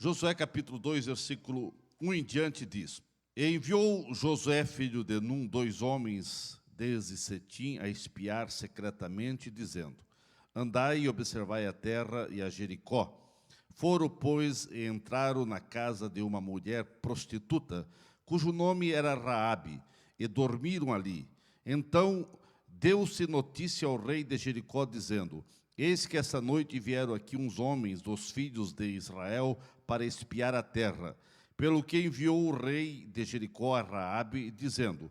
Josué capítulo 2, versículo 1 em diante diz: E enviou Josué, filho de Num, 2 homens desde Setim a espiar secretamente, dizendo: Andai e observai a terra e a Jericó. Foram, pois, e entraram na casa de uma mulher prostituta, cujo nome era Raabe, e dormiram ali. Então deu-se notícia ao rei de Jericó, dizendo: Eis que esta noite vieram aqui uns homens dos filhos de Israel para espiar a terra. Pelo que enviou o rei de Jericó a Raabe, dizendo: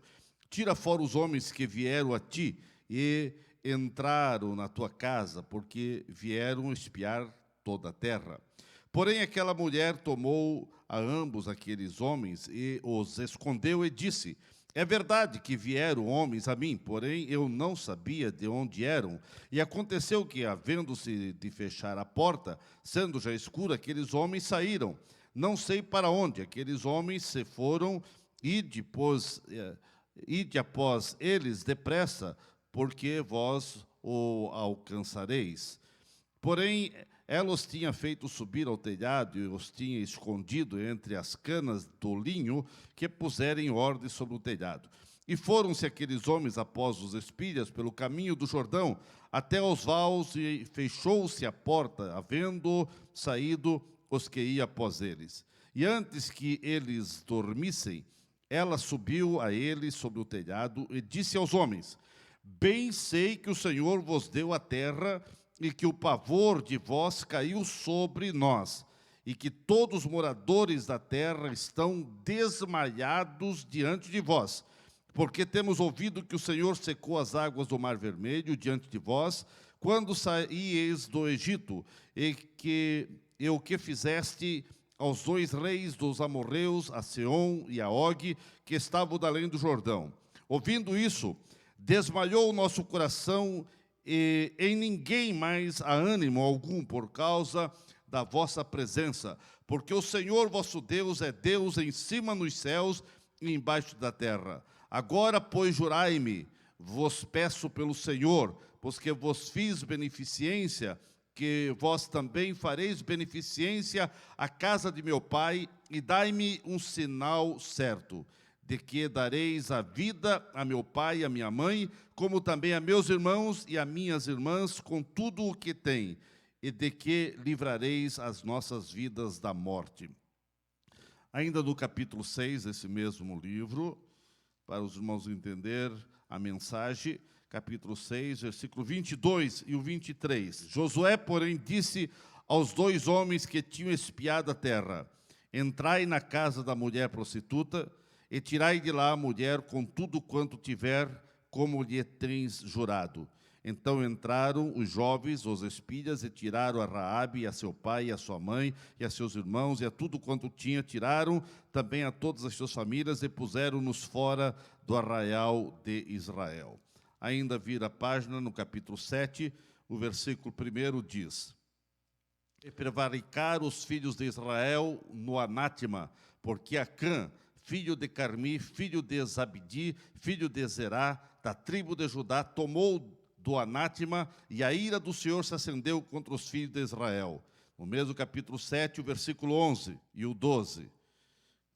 Tira fora os homens que vieram a ti e entraram na tua casa, porque vieram espiar toda a terra. Porém, aquela mulher tomou a ambos aqueles homens e os escondeu e disse: É verdade que vieram homens a mim, porém eu não sabia de onde eram. E aconteceu que, havendo-se de fechar a porta, sendo já escuro, aqueles homens saíram. Não sei para onde aqueles homens se foram, ide após eles depressa, porque vós o alcançareis. Porém, ela os tinha feito subir ao telhado e os tinha escondido entre as canas do linho que puseram em ordem sobre o telhado. E foram-se aqueles homens após os espias pelo caminho do Jordão, até aos vales, e fechou-se a porta, havendo saído os que iam após eles. E antes que eles dormissem, ela subiu a eles sobre o telhado e disse aos homens: Bem sei que o Senhor vos deu a terra, e que o pavor de vós caiu sobre nós, e que todos os moradores da terra estão desmaiados diante de vós, porque temos ouvido que o Senhor secou as águas do Mar Vermelho diante de vós, quando saíeis do Egito, e o que fizeste aos 2 reis dos amorreus, a Seom e a Og, que estavam da além do Jordão. Ouvindo isso, desmaiou o nosso coração, e em ninguém mais há ânimo algum por causa da vossa presença, porque o Senhor vosso Deus é Deus em cima nos céus e embaixo da terra. Agora, pois, jurai-me, vos peço pelo Senhor, pois que vos fiz beneficência, que vós também fareis beneficência à casa de meu pai, e dai-me um sinal certo, de que dareis a vida a meu pai e a minha mãe, como também a meus irmãos e a minhas irmãs, com tudo o que têm, e de que livrareis as nossas vidas da morte. Ainda no capítulo 6 desse mesmo livro, para os irmãos entender a mensagem, capítulo 6, versículo 22 e o 23. Josué, porém, disse aos 2 homens que tinham espiado a terra: Entrai na casa da mulher prostituta, e tirai de lá a mulher com tudo quanto tiver, como lhe tens jurado. Então entraram os jovens, os espias, e tiraram a Raabe, e a seu pai, e a sua mãe, e a seus irmãos, e a tudo quanto tinha, tiraram também a todas as suas famílias, e puseram-nos fora do arraial de Israel. Ainda vira a página, no capítulo 7, o versículo 1 diz: E prevaricaram os filhos de Israel no anátema, porque Acã, filho de Carmi, filho de Zabdi, filho de Zerá, da tribo de Judá, tomou do anátema, e a ira do Senhor se acendeu contra os filhos de Israel. No mesmo capítulo 7, o versículo 11 e o 12,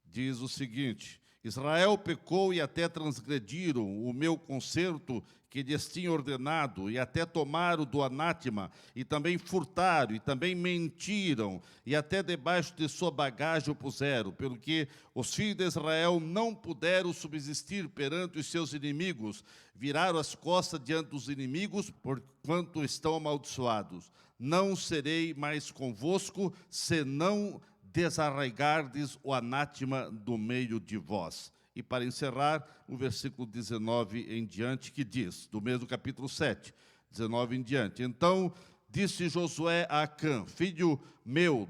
diz o seguinte: Israel pecou e até transgrediram o meu concerto que lhes tinha ordenado, e até tomaram do anátema, e também furtaram, e também mentiram, e até debaixo de sua bagagem o puseram, pelo que os filhos de Israel não puderam subsistir perante os seus inimigos, viraram as costas diante dos inimigos, porquanto estão amaldiçoados. Não serei mais convosco, se não desarraigardes o anátema do meio de vós. E para encerrar, o versículo 19 em diante, que diz, do mesmo capítulo 7, 19 em diante: Então disse Josué a Acã: Filho meu,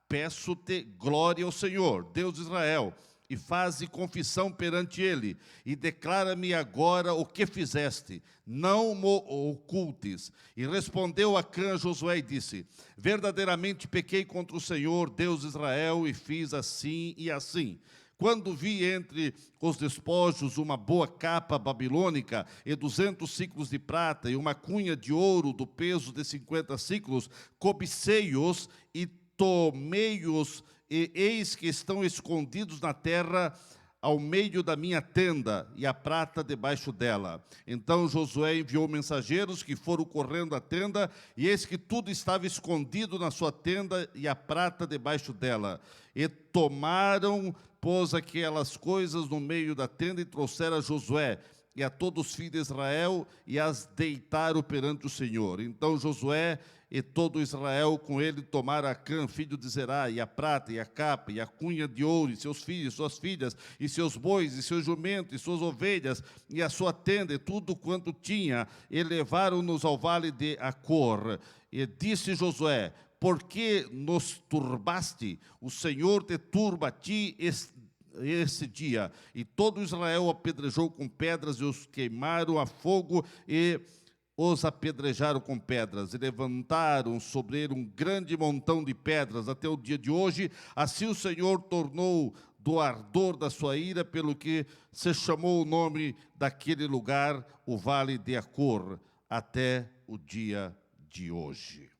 peço-te glória ao Senhor, Deus de Israel, e faze confissão perante ele, e declara-me agora o que fizeste, não mo ocultes. E respondeu Acã a Josué e disse: Verdadeiramente pequei contra o Senhor, Deus de Israel, e fiz assim e assim. Quando vi entre os despojos uma boa capa babilônica e 200 siclos de prata e uma cunha de ouro do peso de 50 siclos, cobicei-os e tomei-os, e eis que estão escondidos na terra, ao meio da minha tenda, e a prata debaixo dela. Então Josué enviou mensageiros que foram correndo à tenda, e eis que tudo estava escondido na sua tenda, e a prata debaixo dela. E tomaram, pôs aquelas coisas no meio da tenda, e trouxeram a Josué e a todos os filhos de Israel, e as deitaram perante o Senhor. Então Josué e todo Israel com ele tomaram Acã, filho de Zerá, e a prata, e a capa, e a cunha de ouro, e seus filhos, suas filhas, e seus bois, e seus jumentos, e suas ovelhas, e a sua tenda, e tudo quanto tinha, e levaram-nos ao vale de Acor. E disse Josué: por que nos turbaste? O Senhor te turba a ti esse dia. E todo Israel apedrejou com pedras, e os queimaram a fogo, e os apedrejaram com pedras, e levantaram sobre ele um grande montão de pedras, até o dia de hoje. Assim o Senhor tornou do ardor da sua ira, pelo que se chamou o nome daquele lugar, o Vale de Acor, até o dia de hoje.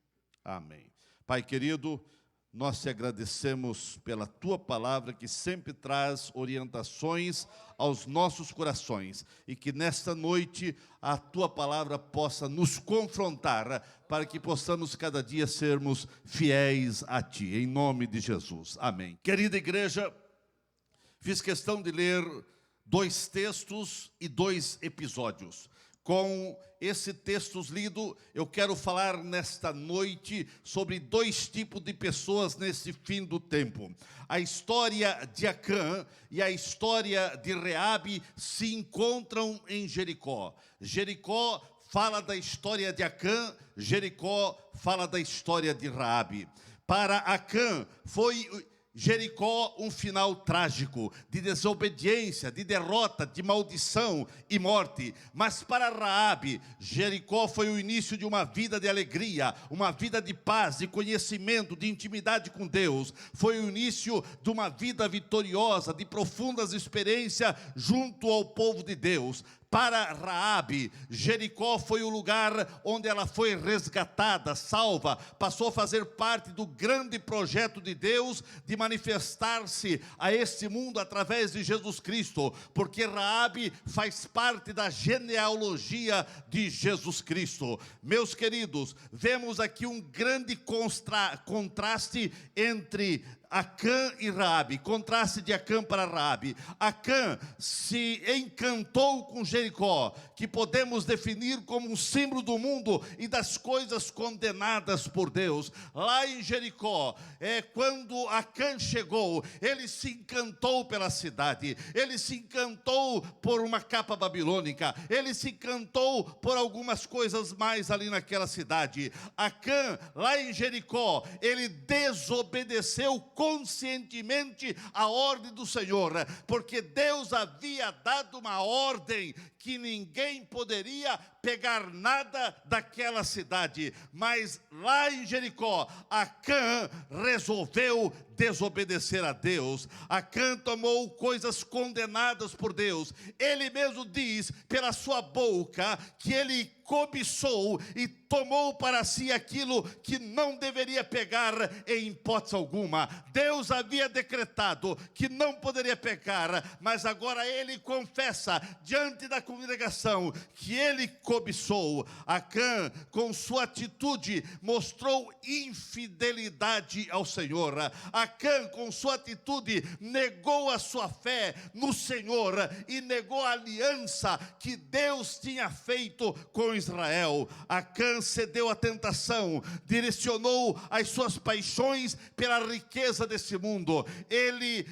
Amém. Pai querido, nós te agradecemos pela Tua palavra, que sempre traz orientações aos nossos corações, e que nesta noite a Tua palavra possa nos confrontar, para que possamos cada dia sermos fiéis a Ti, em nome de Jesus. Amém. Querida igreja, fiz questão de ler 2 textos e 2 episódios. Com esse texto lido, eu quero falar nesta noite sobre 2 tipos de pessoas nesse fim do tempo. A história de Acã e a história de Reabe se encontram em Jericó. Jericó fala da história de Acã, Jericó fala da história de Reabe. Para Acã foi Jericó um final trágico, de desobediência, de derrota, de maldição e morte. Mas para Raabe, Jericó foi o início de uma vida de alegria, uma vida de paz, de conhecimento, de intimidade com Deus. Foi o início de uma vida vitoriosa, de profundas experiências junto ao povo de Deus. Para Raabe, Jericó foi o lugar onde ela foi resgatada, salva, passou a fazer parte do grande projeto de Deus de manifestar-se a este mundo através de Jesus Cristo, porque Raabe faz parte da genealogia de Jesus Cristo. Meus queridos, vemos aqui um grande contraste entre Acã e Raabe, contraste de Acã para Raabe. Acã se encantou com Jericó, que podemos definir como um símbolo do mundo e das coisas condenadas por Deus. Lá em Jericó, quando Acã chegou, ele se encantou pela cidade, ele se encantou por uma capa babilônica, ele se encantou por algumas coisas mais ali naquela cidade. Acã, lá em Jericó, ele desobedeceu conscientemente a ordem do Senhor, porque Deus havia dado uma ordem que ninguém poderia pegar nada daquela cidade. Mas lá em Jericó, Acã resolveu desobedecer a Deus. Acã tomou coisas condenadas por Deus. Ele mesmo diz pela sua boca que ele cobiçou e tomou para si aquilo que não deveria pegar em hipótese alguma. Deus havia decretado que não poderia pegar, mas agora ele confessa diante da congregação que ele cobiçou. Acã, com sua atitude, mostrou infidelidade ao Senhor. Acã, com sua atitude, negou a sua fé no Senhor e negou a aliança que Deus tinha feito com Israel. Acã cedeu à tentação, direcionou as suas paixões pela riqueza desse mundo. Ele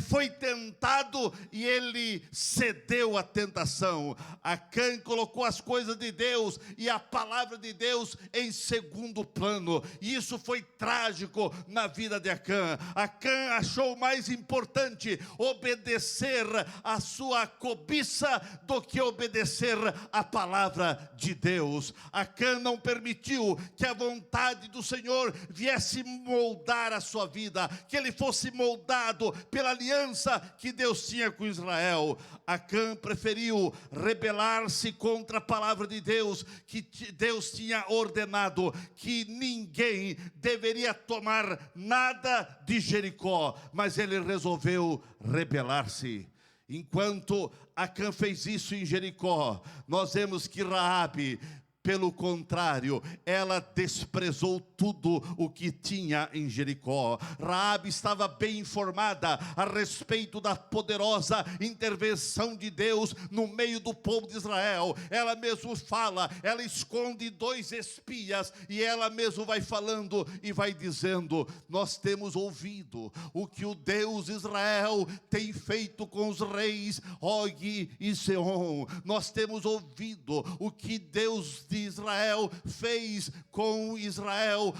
foi tentado e ele cedeu à tentação. Acã colocou as coisas de Deus e a palavra de Deus em segundo plano. E isso foi trágico na vida de Acã. Acã achou mais importante obedecer a sua cobiça do que obedecer a palavra de Deus. Acã não permitiu que a vontade do Senhor viesse moldar a sua vida, que ele fosse moldado pela aliança que Deus tinha com Israel. Acã preferiu rebelar-se contra a palavra de Deus, que Deus tinha ordenado que ninguém deveria tomar nada de Jericó, mas ele resolveu rebelar-se. Enquanto Acã fez isso em Jericó, nós vemos que Raabe, pelo contrário, ela desprezou tudo o que tinha em Jericó. Raabe estava bem informada a respeito da poderosa intervenção de Deus no meio do povo de Israel. Ela mesmo fala, ela esconde 2 espias e ela mesmo vai falando e vai dizendo: nós temos ouvido o que o Deus Israel tem feito com os reis Og e Sehon. Nós temos ouvido o que Deus de Israel fez com Israel,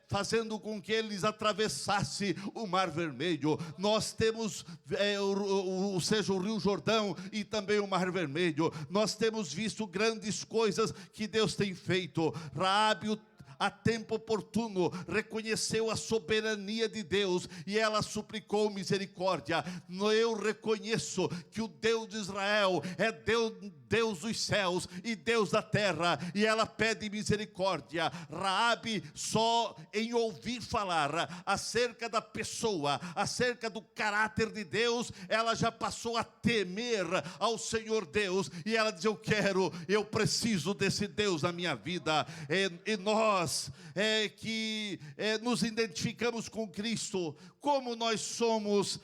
fazendo com que eles atravessassem o Mar Vermelho. Nós temos, o Rio Jordão e também o Mar Vermelho. Nós temos visto grandes coisas que Deus tem feito. Raabe, a tempo oportuno, reconheceu a soberania de Deus e ela suplicou misericórdia. Eu reconheço que o Deus de Israel é Deus dos céus e Deus da terra, e ela pede misericórdia. Raabe, só em ouvir falar acerca da pessoa, acerca do caráter de Deus, ela já passou a temer ao Senhor Deus, e ela diz: eu preciso desse Deus na minha vida. E nós que nos identificamos com Cristo, como nós somos,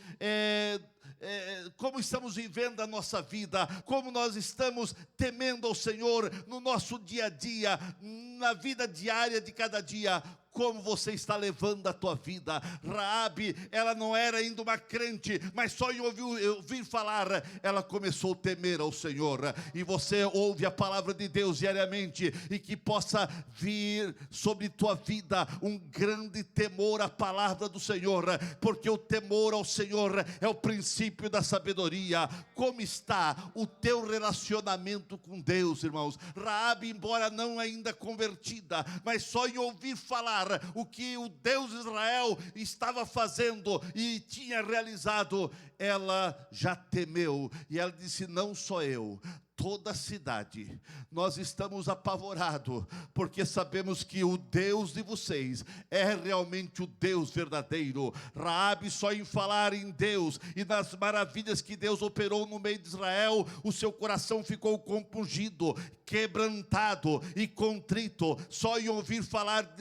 como estamos vivendo a nossa vida, como nós estamos temendo ao Senhor no nosso dia a dia, na vida diária de cada dia. Como você está levando a tua vida? Raabe, ela não era ainda uma crente, mas só em ouvir falar, ela começou a temer ao Senhor. E você ouve a palavra de Deus diariamente, e que possa vir sobre tua vida um grande temor à palavra do Senhor, porque o temor ao Senhor é o princípio da sabedoria. Como está o teu relacionamento com Deus, irmãos? Raabe, embora não ainda convertida, mas só em ouvir falar o que o Deus de Israel estava fazendo e tinha realizado, ela já temeu, e ela disse: não só eu, toda a cidade, nós estamos apavorados, porque sabemos que o Deus de vocês é realmente o Deus verdadeiro. Raabe, só em falar em Deus e nas maravilhas que Deus operou no meio de Israel, o seu coração ficou compungido, quebrantado e contrito, só em ouvir falar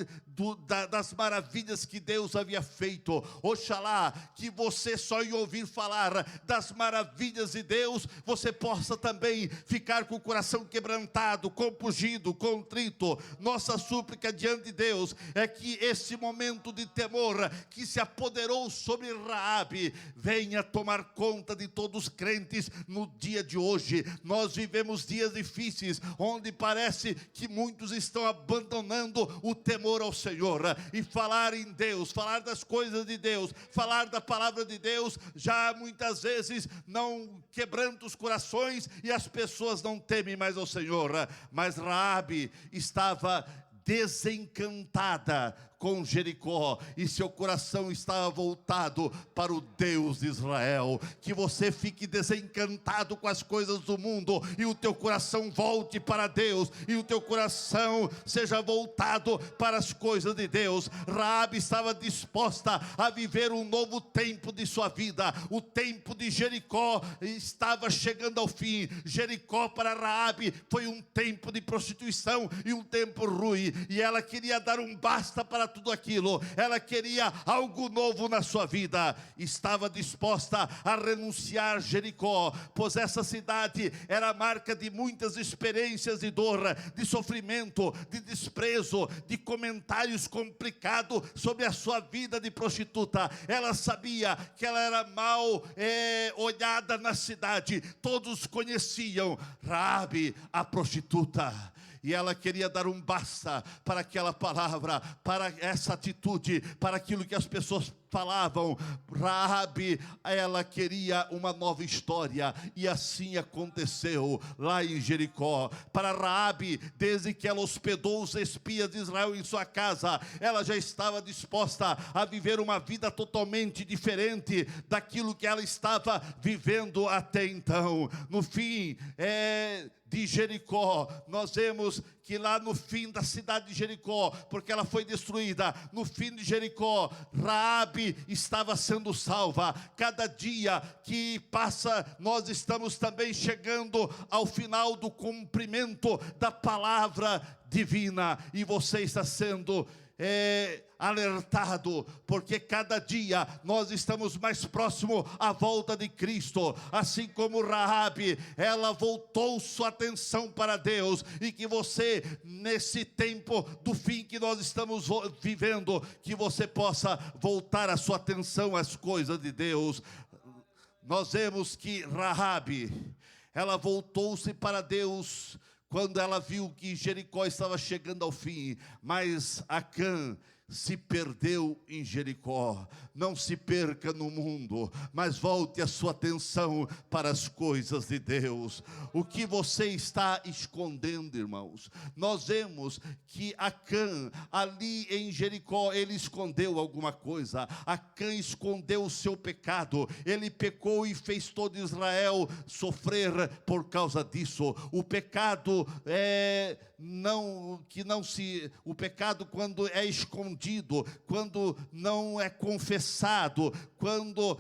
das maravilhas que Deus havia feito. Oxalá que você, só em ouvir falar das maravilhas de Deus, você possa também ficar com o coração quebrantado, compungido, contrito. Nossa súplica diante de Deus é que esse momento de temor que se apoderou sobre Raabe venha tomar conta de todos os crentes no dia de hoje. Nós vivemos dias difíceis, onde parece que muitos estão abandonando o temor ao Senhor, e falar em Deus, falar das coisas de Deus, falar da palavra de Deus, já muitas vezes não quebranta os corações, e as pessoas não temem mais ao Senhor. Mas Raabe estava desencantada com Jericó, e seu coração estava voltado para o Deus de Israel. Que você fique desencantado com as coisas do mundo, e o teu coração volte para Deus, e o teu coração seja voltado para as coisas de Deus. Raabe estava disposta a viver um novo tempo de sua vida. O tempo de Jericó estava chegando ao fim. Jericó para Raabe foi um tempo de prostituição e um tempo ruim, e ela queria dar um basta para tudo aquilo. Ela queria algo novo na sua vida. Estava disposta a renunciar Jericó, pois essa cidade era a marca de muitas experiências de dor, de sofrimento, de desprezo, de comentários complicados sobre a sua vida de prostituta. Ela sabia que ela era mal olhada na cidade. Todos conheciam Raabe, a prostituta, e ela queria dar um basta para aquela palavra, para essa atitude, para aquilo que as pessoas falavam. Raabe, ela queria uma nova história, e assim aconteceu lá em Jericó. Para Raabe, desde que ela hospedou os espias de Israel em sua casa, ela já estava disposta a viver uma vida totalmente diferente daquilo que ela estava vivendo até então. No fim de Jericó, nós vemos que lá no fim da cidade de Jericó, porque ela foi destruída, no fim de Jericó, Raabe estava sendo salva. Cada dia que passa, nós estamos também chegando ao final do cumprimento da palavra divina, e você está sendo alertado, porque cada dia nós estamos mais próximo à volta de Cristo. Assim como Raabe, ela voltou sua atenção para Deus, e que você, nesse tempo do fim que nós estamos vivendo, que você possa voltar a sua atenção às coisas de Deus. Nós vemos que Raabe, ela voltou-se para Deus quando ela viu que Jericó estava chegando ao fim, mas Acã se perdeu em Jericó. Não se perca no mundo, mas volte a sua atenção para as coisas de Deus. O que você está escondendo, irmãos? Nós vemos que Acã, ali em Jericó, ele escondeu alguma coisa. Acã escondeu o seu pecado. Ele pecou e fez todo Israel sofrer por causa disso. O pecado o pecado, quando é escondido, quando não é confessado, quando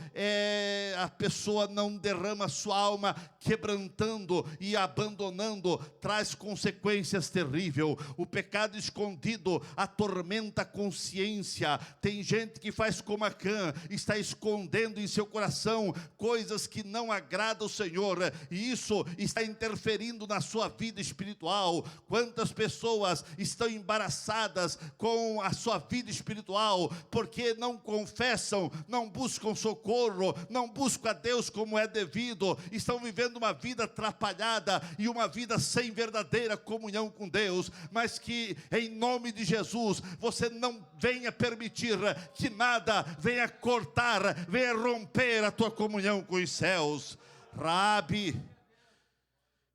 a pessoa não derrama sua alma quebrantando e abandonando, traz consequências terríveis. O pecado escondido atormenta a consciência. Tem gente que faz como Acã, está escondendo em seu coração coisas que não agradam ao Senhor, e isso está interferindo na sua vida espiritual. Quantas pessoas estão embaraçadas com a sua vida espiritual, porque não confessam, não buscam socorro, não buscam a Deus como é devido, estão vivendo uma vida atrapalhada e uma vida sem verdadeira comunhão com Deus. Mas que em nome de Jesus, você não venha permitir que nada venha cortar, venha romper a tua comunhão com os céus. Raabe,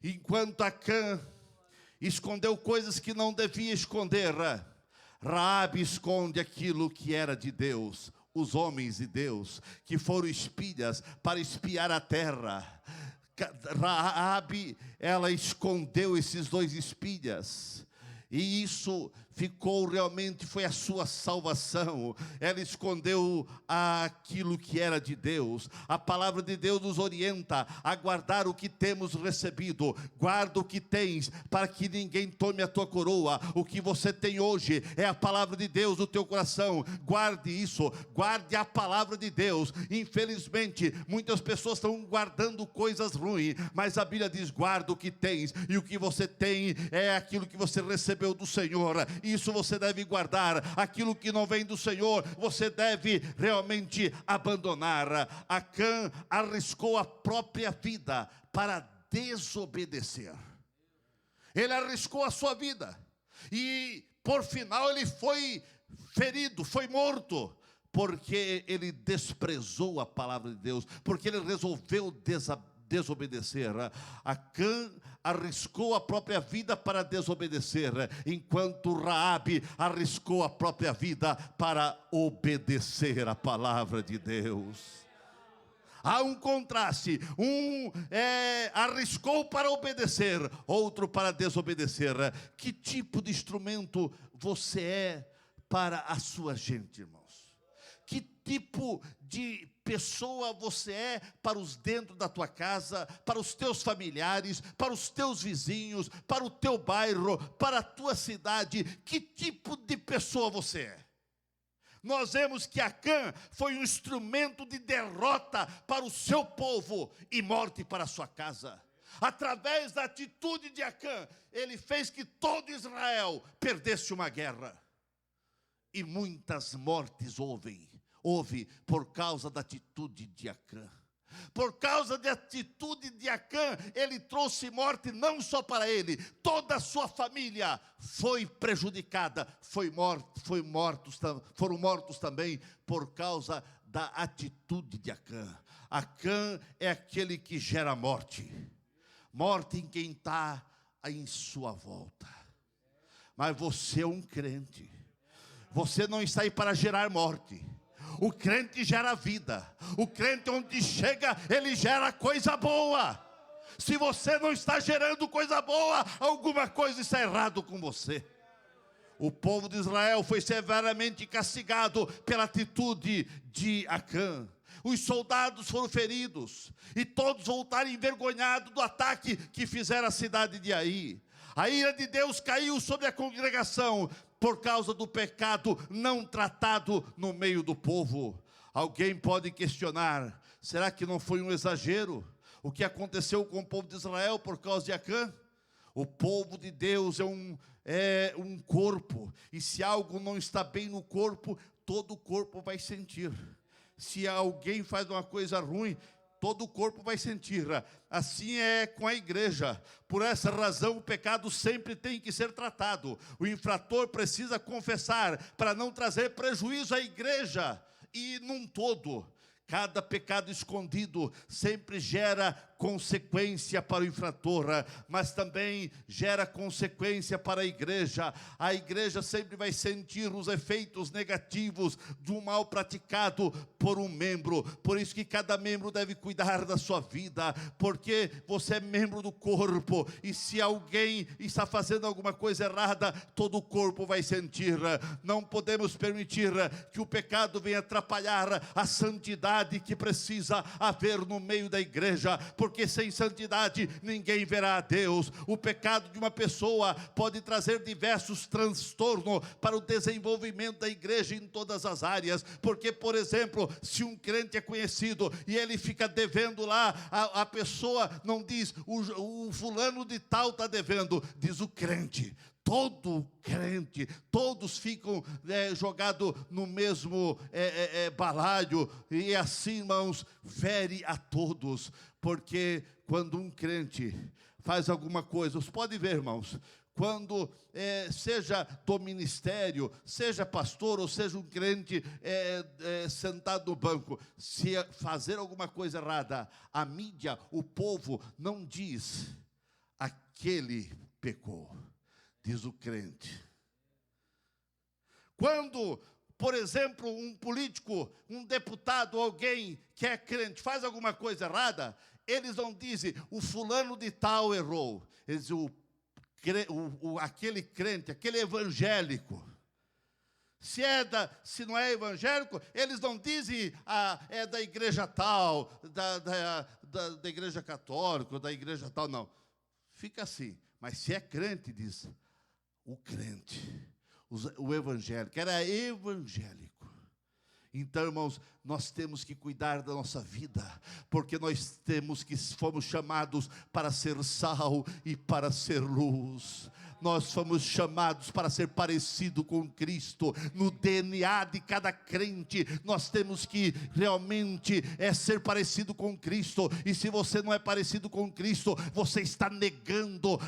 enquanto Acã escondeu coisas que não devia esconder, Raabe esconde aquilo que era de Deus. Os homens de Deus que foram espias para espiar a terra, Raabe, ela escondeu esses 2 espias, e isso foi a sua salvação. Ela escondeu aquilo que era de Deus. A palavra de Deus nos orienta a guardar o que temos recebido. Guarda o que tens, para que ninguém tome a tua coroa. O que você tem hoje é a palavra de Deus no teu coração. Guarde isso, guarde a palavra de Deus. Infelizmente, muitas pessoas estão guardando coisas ruins, mas a Bíblia diz: guarda o que tens, e o que você tem é aquilo que você recebeu do Senhor. Isso você deve guardar. Aquilo que não vem do Senhor, você deve realmente abandonar. Acã arriscou a própria vida para desobedecer. Ele arriscou a sua vida, e por final ele foi ferido, foi morto, porque ele desprezou a palavra de Deus, porque ele resolveu desobedecer. Acã arriscou a própria vida para desobedecer, enquanto Raabe arriscou a própria vida para obedecer a palavra de Deus. Há um contraste. Um arriscou para obedecer, outro para desobedecer. Que tipo de instrumento você é para a sua gente, irmãos? Que tipo de pessoa você é para os dentro da tua casa, para os teus familiares, para os teus vizinhos, para o teu bairro, para a tua cidade? Que tipo de pessoa você é? Nós vemos que Acã foi um instrumento de derrota para o seu povo e morte para a sua casa. Através da atitude de Acã, ele fez que todo Israel perdesse uma guerra. E muitas mortes houve por causa da atitude de Acã. Por causa da atitude de Acã, ele trouxe morte não só para ele, toda a sua família foi prejudicada, foram mortos também por causa da atitude de Acã. Acã é aquele que gera morte em quem está em sua volta. Mas você é um crente, você não está aí para gerar morte. O crente gera vida. O crente, onde chega, ele gera coisa boa. Se você não está gerando coisa boa, alguma coisa está errado com você. O povo de Israel foi severamente castigado pela atitude de Acã. Os soldados foram feridos e todos voltaram envergonhados do ataque que fizeram a cidade de Ai. A ira de Deus caiu sobre a congregação por causa do pecado não tratado no meio do povo. Alguém pode questionar: será que não foi um exagero o que aconteceu com o povo de Israel por causa de Acã? O povo de Deus é um corpo, e se algo não está bem no corpo, todo o corpo vai sentir. Se alguém faz uma coisa ruim, todo o corpo vai sentir. Assim é com a igreja. Por essa razão, o pecado sempre tem que ser tratado. O infrator precisa confessar para não trazer prejuízo à igreja e num todo. Cada pecado escondido sempre gera consequência para o infrator, mas também gera consequência para a igreja. A igreja sempre vai sentir os efeitos negativos do mal praticado por um membro. Por isso que cada membro deve cuidar da sua vida, porque você é membro do corpo, e se alguém está fazendo alguma coisa errada, todo o corpo vai sentir. Não podemos permitir que o pecado venha atrapalhar a santidade que precisa haver no meio da igreja, porque sem santidade ninguém verá a Deus. O pecado de uma pessoa pode trazer diversos transtornos para o desenvolvimento da igreja em todas as áreas, porque, por exemplo, se um crente é conhecido e ele fica devendo lá, a pessoa não diz, o fulano de tal está devendo, diz o crente. Todo crente, todos ficam jogados no mesmo balaio, e assim, irmãos, fere a todos, porque quando um crente faz alguma coisa, vocês podem ver, irmãos, quando seja do ministério, seja pastor ou seja um crente sentado no banco, se fazer alguma coisa errada, a mídia, o povo não diz, aquele pecou, diz o crente. Quando, por exemplo, um político, um deputado, alguém que é crente, faz alguma coisa errada, eles não dizem, o fulano de tal errou. Eles dizem, aquele crente, aquele evangélico. Se não é evangélico, eles não dizem, é da igreja tal, da igreja católica, da igreja tal, não. Fica assim. Mas se é crente, diz, o crente, o evangélico, era evangélico. Então, irmãos, nós temos que cuidar da nossa vida, porque nós fomos chamados para ser sal e para ser luz. Nós fomos chamados para ser parecido com Cristo. No DNA de cada crente, nós temos que realmente ser parecido com Cristo. E se você não é parecido com Cristo, você está negando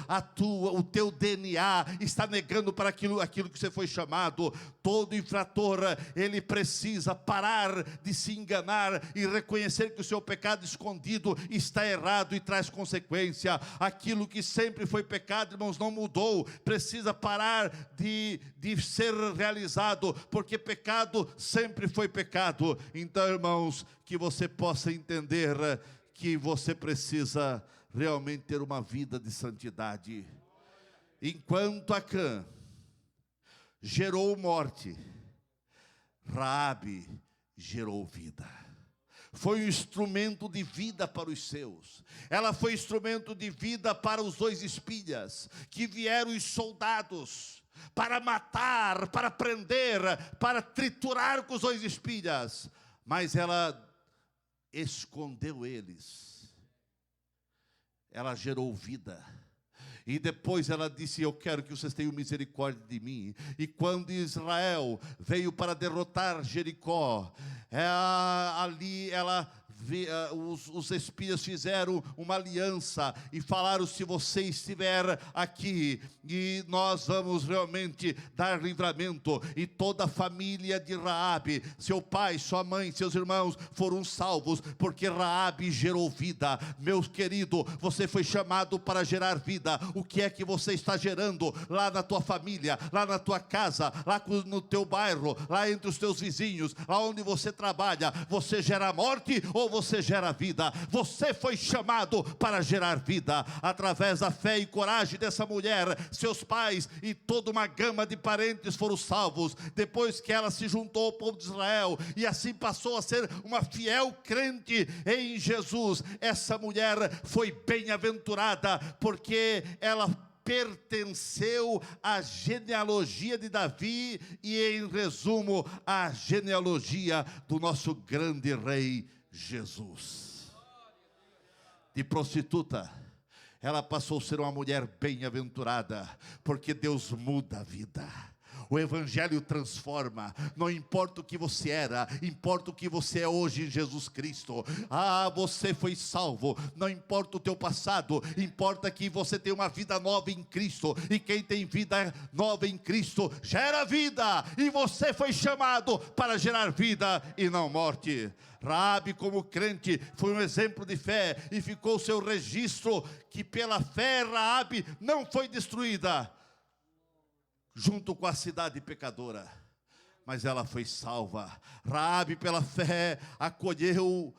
o teu DNA, está negando para aquilo que você foi chamado. Todo infrator, ele precisa parar de se enganar e reconhecer que o seu pecado escondido está errado e traz consequência. Aquilo que sempre foi pecado, irmãos, não mudou, precisa parar de ser realizado, porque pecado sempre foi pecado. Então, irmãos, que você possa entender que você precisa realmente ter uma vida de santidade. Enquanto Acã gerou morte, Raabe gerou vida. Foi um instrumento de vida para os seus. Ela foi instrumento de vida para os 2 espias, que vieram os soldados para matar, para prender, para triturar com os 2 espias. Mas ela escondeu eles. Ela gerou vida. E depois ela disse, eu quero que vocês tenham misericórdia de mim. E quando Israel veio para derrotar Jericó, ali ela os espias fizeram uma aliança e falaram: se você estiver aqui, e nós vamos realmente dar livramento. E toda a família de Raabe, seu pai, sua mãe, seus irmãos foram salvos, porque Raabe gerou vida. Meu querido, você foi chamado para gerar vida. O que é que você está gerando lá na tua família, lá na tua casa, lá no teu bairro, lá entre os teus vizinhos, lá onde você trabalha? Você gera morte ou você gera vida? Você foi chamado para gerar vida. Através da fé e coragem dessa mulher, seus pais e toda uma gama de parentes foram salvos, depois que ela se juntou ao povo de Israel, e assim passou a ser uma fiel crente em Jesus. Essa mulher foi bem-aventurada, porque ela pertenceu à genealogia de Davi e, em resumo, à genealogia do nosso grande rei Jesus. De prostituta, ela passou a ser uma mulher bem-aventurada, porque Deus muda a vida. O Evangelho transforma. Não importa o que você era, importa o que você é hoje em Jesus Cristo. Você foi salvo. Não importa o teu passado, importa que você tem uma vida nova em Cristo. E quem tem vida nova em Cristo gera vida. E você foi chamado para gerar vida e não morte. Raabe, como crente, foi um exemplo de fé, e ficou o seu registro que pela fé Raabe não foi destruída junto com a cidade pecadora, mas ela foi salva. Raabe, pela fé, acolheu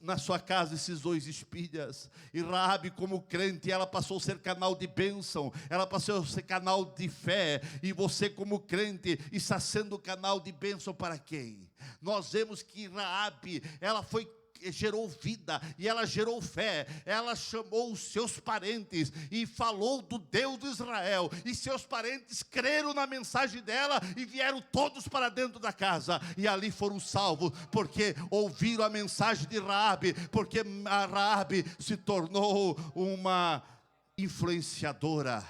na sua casa esses 2 espias. E Raabe, como crente, ela passou a ser canal de bênção, ela passou a ser canal de fé. E você, como crente, está sendo canal de bênção para quem? Nós vemos que Raabe, ela gerou vida, e ela gerou fé. Ela chamou os seus parentes e falou do Deus de Israel, e seus parentes creram na mensagem dela e vieram todos para dentro da casa, e ali foram salvos, porque ouviram a mensagem de Raabe, porque a Raabe se tornou uma influenciadora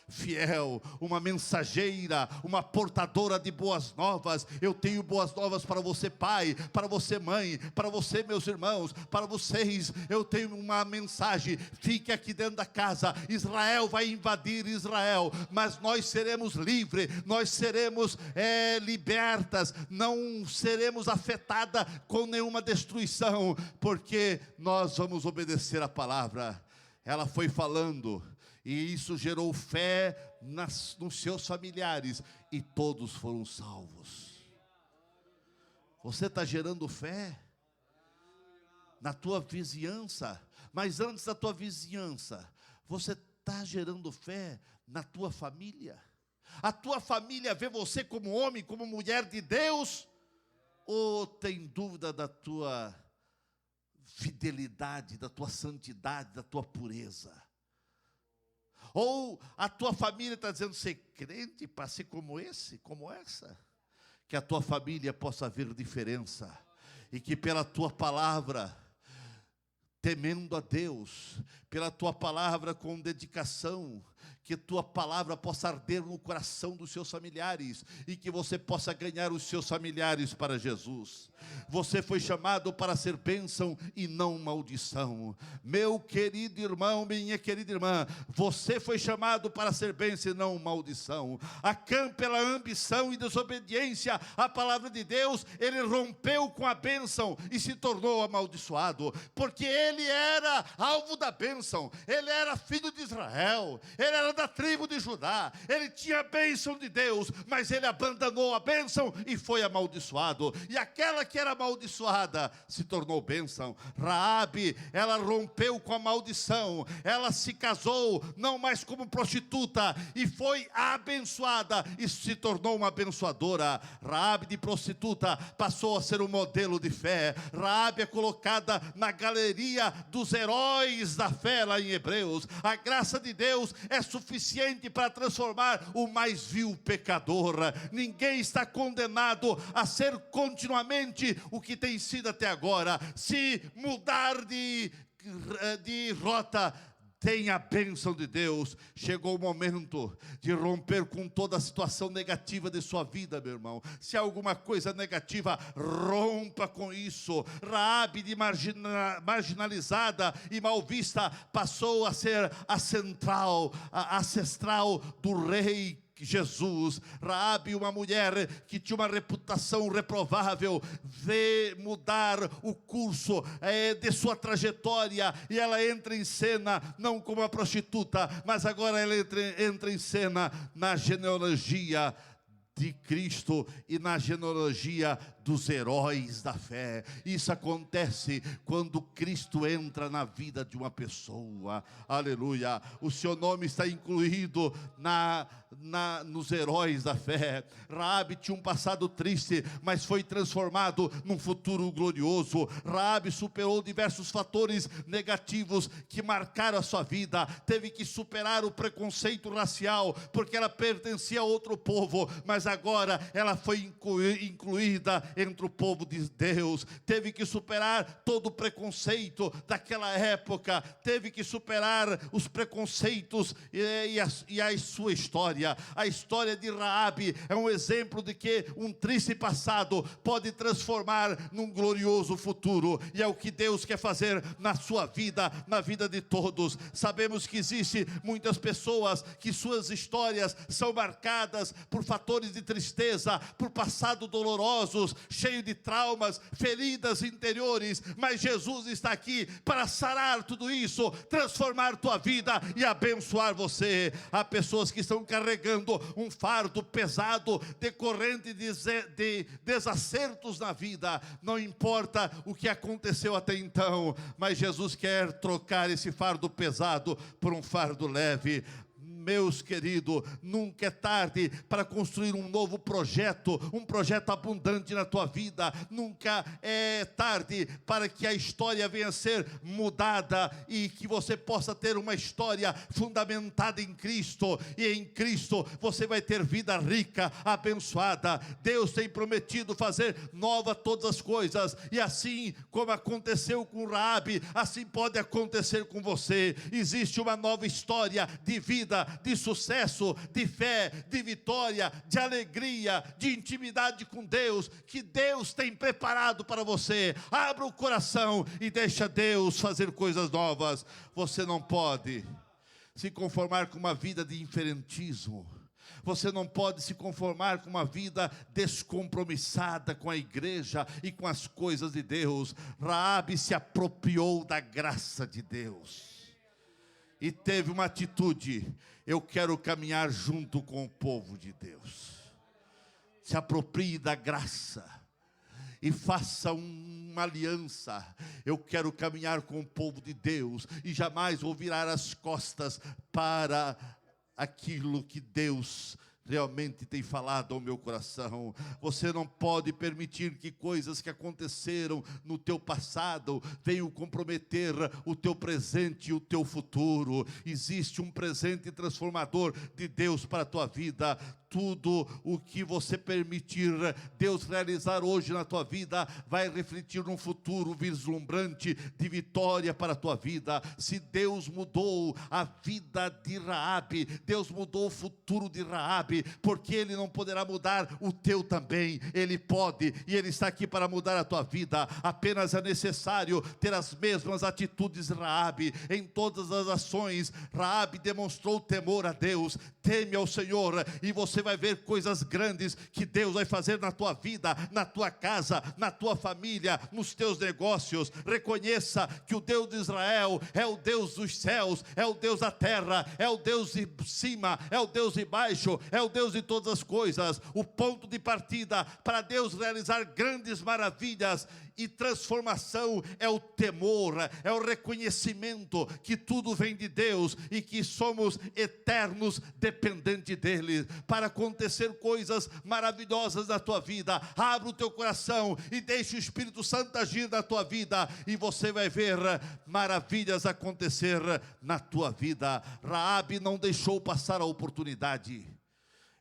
fiel, uma mensageira, uma portadora de boas novas. Eu tenho boas novas para você, pai, para você, mãe, para você, meus irmãos, para vocês. Eu tenho uma mensagem: fique aqui dentro da casa. Israel vai invadir Israel, mas nós seremos livres, nós seremos libertas, não seremos afetadas com nenhuma destruição, porque nós vamos obedecer a palavra. Ela foi falando, e isso gerou fé nos seus familiares, e todos foram salvos. Você está gerando fé na tua vizinhança, mas antes da tua vizinhança, você está gerando fé na tua família? A tua família vê você como homem, como mulher de Deus, ou tem dúvida da tua fidelidade, da tua santidade, da tua pureza? Ou a tua família está dizendo: ser crente para ser como esse, como essa? Que a tua família possa ver diferença, e que pela tua palavra, temendo a Deus, pela tua palavra com dedicação, que tua palavra possa arder no coração dos seus familiares, e que você possa ganhar os seus familiares para Jesus. Você foi chamado para ser bênção e não maldição. Meu querido irmão, minha querida irmã, você foi chamado para ser bênção e não maldição. Acã, pela ambição e desobediência à palavra de Deus, ele rompeu com a bênção e se tornou amaldiçoado, porque ele era alvo da bênção, ele era filho de Israel, ele era da tribo de Judá, ele tinha a bênção de Deus, mas ele abandonou a bênção e foi amaldiçoado. E aquela que era amaldiçoada se tornou bênção. Raabe, ela rompeu com a maldição, ela se casou não mais como prostituta e foi abençoada e se tornou uma abençoadora. Raabe, de prostituta, passou a ser um modelo de fé. Raabe é colocada na galeria dos heróis da fé lá em Hebreus. A graça de Deus é suficiente para transformar o mais vil pecador. Ninguém está condenado a ser continuamente o que tem sido até agora. Se mudar de rota, tem a bênção de Deus. Chegou o momento de romper com toda a situação negativa de sua vida, meu irmão. Se há alguma coisa negativa, rompa com isso. Raabe, de marginalizada e mal vista, passou a ser a central, a ancestral do rei Jesus. Raabe, uma mulher que tinha uma reputação reprovável, vê mudar o curso de sua trajetória, e ela entra em cena, não como uma prostituta, mas agora ela entra em cena na genealogia de Cristo e na genealogia dos heróis da fé. Isso acontece quando Cristo entra na vida de uma pessoa. Aleluia. O seu nome está incluído nos heróis da fé. Raabe tinha um passado triste, mas foi transformado num futuro glorioso. Raabe superou diversos fatores negativos que marcaram a sua vida. Teve que superar o preconceito racial, porque ela pertencia a outro povo, mas agora ela foi incluída entre o povo de Deus. Teve que superar todo o preconceito daquela época, teve que superar os preconceitos e a sua história. A história de Raabe é um exemplo de que um triste passado pode transformar num glorioso futuro, e é o que Deus quer fazer na sua vida, na vida de todos. Sabemos que existe muitas pessoas que suas histórias são marcadas por fatores de tristeza, por passado dolorosos, cheio de traumas, feridas interiores, mas Jesus está aqui para sarar tudo isso, transformar tua vida e abençoar você. Há pessoas que estão carregando um fardo pesado decorrente de desacertos na vida. Não importa o que aconteceu até então, mas Jesus quer trocar esse fardo pesado por um fardo leve. Meus queridos, nunca é tarde para construir um novo projeto, um projeto abundante na tua vida. Nunca é tarde para que a história venha a ser mudada e que você possa ter uma história fundamentada em Cristo. E em Cristo você vai ter vida rica, abençoada. Deus tem prometido fazer nova todas as coisas, e assim como aconteceu com Raabe, assim pode acontecer com você. Existe uma nova história de vida, de sucesso, de fé, de vitória, de alegria, de intimidade com Deus, que Deus tem preparado para você. Abra o coração e deixa Deus fazer coisas novas. Você não pode se conformar com uma vida de indiferentismo. Você não pode se conformar com uma vida descompromissada com a igreja e com as coisas de Deus. Raabe se apropriou da graça de Deus e teve uma atitude: eu quero caminhar junto com o povo de Deus. Se aproprie da graça e faça uma aliança. Eu quero caminhar com o povo de Deus e jamais vou virar as costas para aquilo que Deus realmente tem falado ao meu coração. Você não pode permitir que coisas que aconteceram no teu passado venham comprometer o teu presente e o teu futuro. Existe um presente transformador de Deus para a tua vida. Tudo o que você permitir Deus realizar hoje na tua vida vai refletir num futuro vislumbrante de vitória para a tua vida. Se Deus mudou a vida de Raabe, Deus mudou o futuro de Raabe, porque Ele não poderá mudar o teu também. Ele pode, e Ele está aqui para mudar a tua vida. Apenas é necessário ter as mesmas atitudes de Raabe em todas as ações. Raabe demonstrou temor a Deus, teme ao Senhor, e você vai ver coisas grandes que Deus vai fazer na tua vida, na tua casa, na tua família, nos teus negócios. Reconheça que o Deus de Israel é o Deus dos céus, é o Deus da terra, é o Deus de cima, é o Deus de baixo, é o Deus de todas as coisas. O ponto de partida para Deus realizar grandes maravilhas e transformação é o temor, é o reconhecimento que tudo vem de Deus e que somos eternos dependentes dEle. Para acontecer coisas maravilhosas na tua vida, abre o teu coração e deixe o Espírito Santo agir na tua vida, e você vai ver maravilhas acontecer na tua vida. Raabe não deixou passar a oportunidade.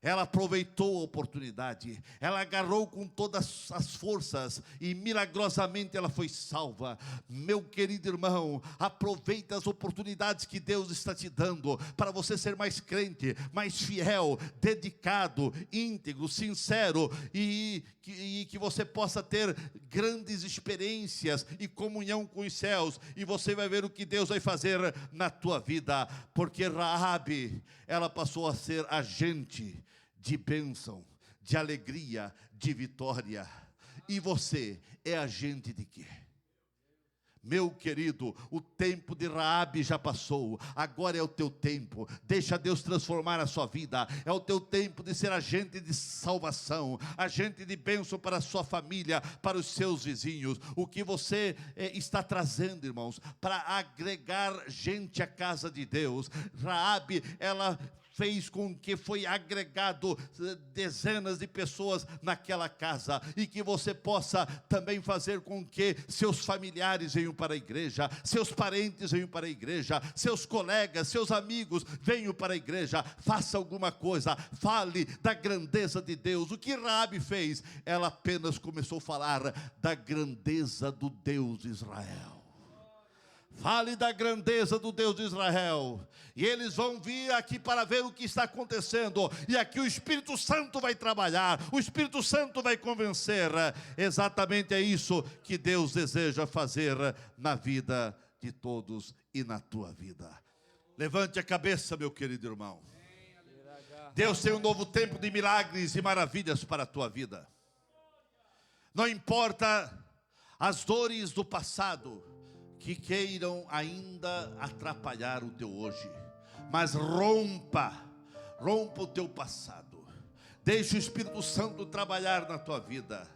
ela aproveitou a oportunidade, ela agarrou com todas as forças e milagrosamente ela foi salva. Meu querido irmão, aproveita as oportunidades que Deus está te dando para você ser mais crente, mais fiel, dedicado, íntegro, sincero e que você possa ter grandes experiências e comunhão com os céus, e você vai ver o que Deus vai fazer na tua vida, porque Raabe, ela passou a ser agente de bênção, de alegria, de vitória. E você é agente de quê? Meu querido, o tempo de Raabe já passou, agora é o teu tempo. Deixa Deus transformar a sua vida. É o teu tempo de ser agente de salvação, agente de bênção para a sua família, para os seus vizinhos. O que você está trazendo, irmãos, para agregar gente à casa de Deus. Raabe, ela fez com que foi agregado dezenas de pessoas naquela casa, e que você possa também fazer com que seus familiares venham para a igreja, seus parentes venham para a igreja, seus colegas, seus amigos venham para a igreja. Faça alguma coisa, fale da grandeza de Deus. O que Raabe fez? Ela apenas começou a falar da grandeza do Deus de Israel. Fale da grandeza do Deus de Israel, e eles vão vir aqui para ver o que está acontecendo, e aqui o Espírito Santo vai trabalhar, o Espírito Santo vai convencer. Exatamente é isso que Deus deseja fazer na vida de todos e na tua vida. Levante a cabeça, meu querido irmão. Deus tem um novo tempo de milagres e maravilhas para a tua vida. Não importa as dores do passado que queiram ainda atrapalhar o teu hoje, mas rompa o teu passado. Deixe o Espírito Santo trabalhar na tua vida.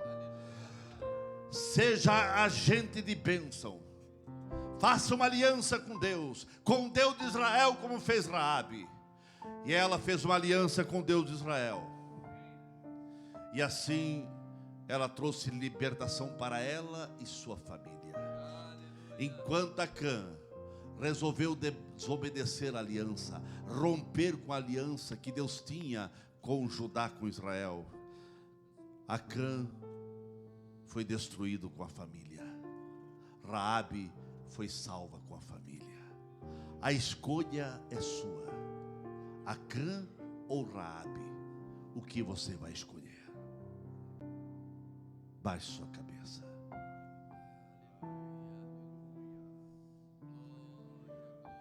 Seja agente de bênção. Faça uma aliança com Deus de Israel, como fez Raabe. E ela fez uma aliança com Deus de Israel, e assim ela trouxe libertação para ela e sua família. Enquanto Acã resolveu desobedecer a aliança, romper com a aliança que Deus tinha com Judá, com Israel, Acã foi destruído com a família. Raabe foi salva com a família. A escolha é sua. Acã ou Raabe? O que você vai escolher? Baixe sua cabeça.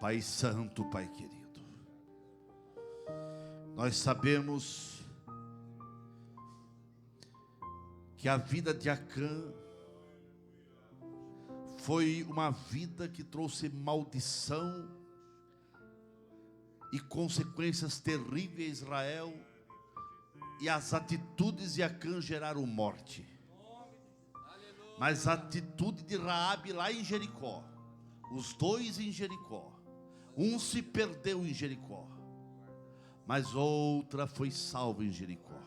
Pai Santo, Pai querido, nós sabemos que a vida de Acã foi uma vida que trouxe maldição e consequências terríveis a Israel, e as atitudes de Acã geraram morte. Mas a atitude de Raabe lá em Jericó, os dois em Jericó, um se perdeu em Jericó, mas outra foi salva em Jericó,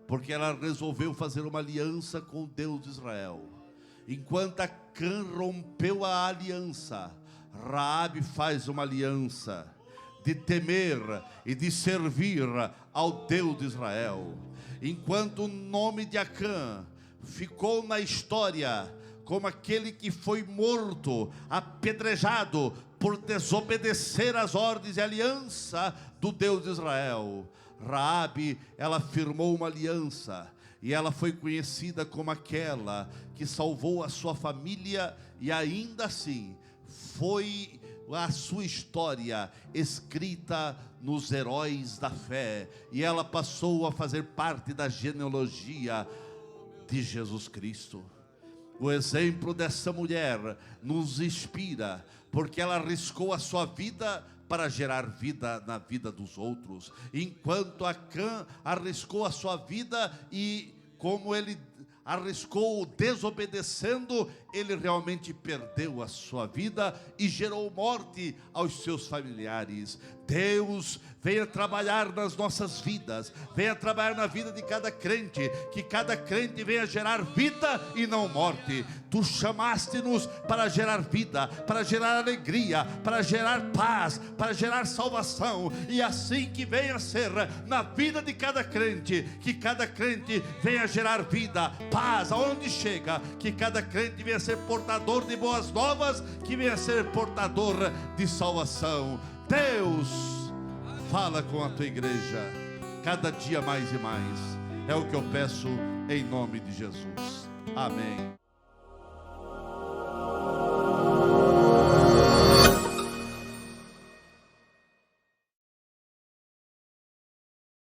porque ela resolveu fazer uma aliança com o Deus de Israel. Enquanto Acã rompeu a aliança, Raabe faz uma aliança de temer e de servir ao Deus de Israel. Enquanto o nome de Acã ficou na história como aquele que foi morto, apedrejado por desobedecer às ordens e aliança do Deus de Israel, Raabe, ela firmou uma aliança, e ela foi conhecida como aquela que salvou a sua família, e ainda assim foi a sua história escrita nos heróis da fé, e ela passou a fazer parte da genealogia de Jesus Cristo. O exemplo dessa mulher nos inspira, porque ela arriscou a sua vida para gerar vida na vida dos outros. Enquanto Acã arriscou a sua vida, e como ele arriscou desobedecendo, ele realmente perdeu a sua vida e gerou morte aos seus familiares. Deus, venha trabalhar nas nossas vidas, venha trabalhar na vida de cada crente, que cada crente venha gerar vida e não morte. Tu chamaste-nos para gerar vida, para gerar alegria, para gerar paz, para gerar salvação, e assim que venha ser na vida de cada crente, que cada crente venha gerar vida, paz, aonde chega, que cada crente venha ser portador de boas novas, que venha ser portador de salvação. Deus, fala com a tua igreja, cada dia mais e mais, é o que eu peço em nome de Jesus, amém.